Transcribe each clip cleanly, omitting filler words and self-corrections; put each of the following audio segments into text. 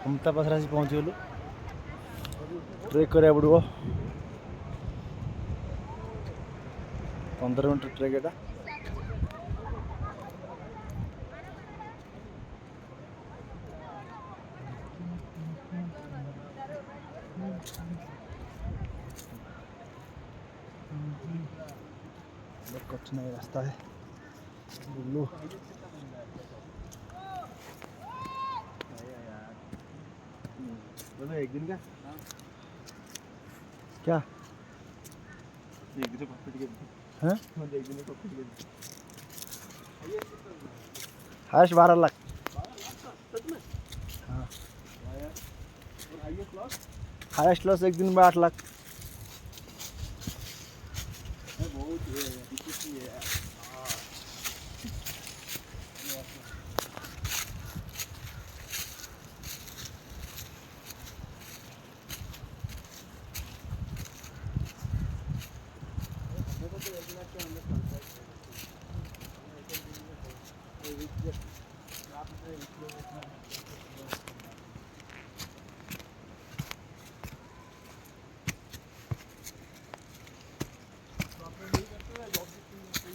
हम ता पाखरे आसी पहुँचीगलु ट्रेक करा पड़ो 15 मिनट ट्रेक एटा बहुत कठिन रास्ता है बुल्लू एक दिन का क्या एक दिन है हाईएस्ट 12 लाख हाँ हाईएस्ट लॉस एक दिन में 8 लाख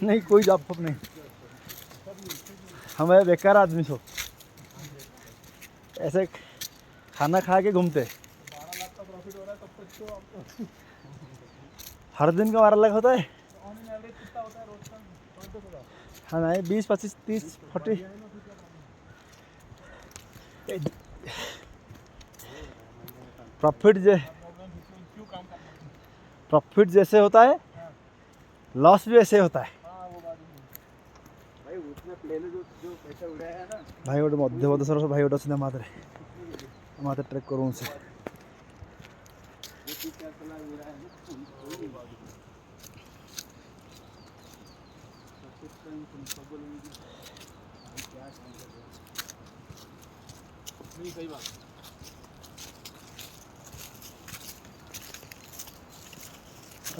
नहीं कोई जॉब फॉब नहीं हमें बेकार आदमी सो ऐसे खाना खा के घूमते 12 लाख का प्रॉफिट हो रहा है तब तक तो आपको हर दिन का 12 लाख होता है ऑन एवरेज कितना होता है रोज का हाँ नहीं 20 25 30 40 प्रॉफिट जैसे होता है लॉस भी ऐसे होता है भाई उसमें प्लेन जो पैसा उड़ाया है ना भाई वो मध्य प्रदेश भाई वो सीधा मात्र ट्रैक करूँ से सही बात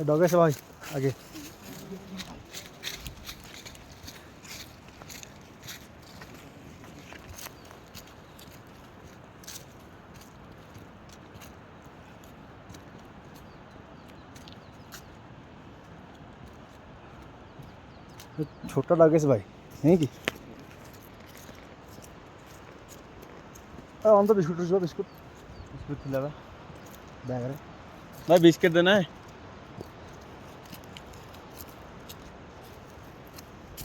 डॉगे से भाई आगे छोटा डॉगे से भाई नहीं कि अंदर बिस्कुट बिस्कुट बिस्कुट खिलावा बैग रे भाई बिस्किट देना है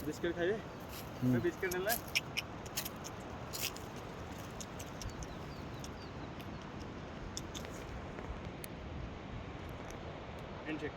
बिस्किट खाइए मैं बिस्किट लेना है हैंडशेक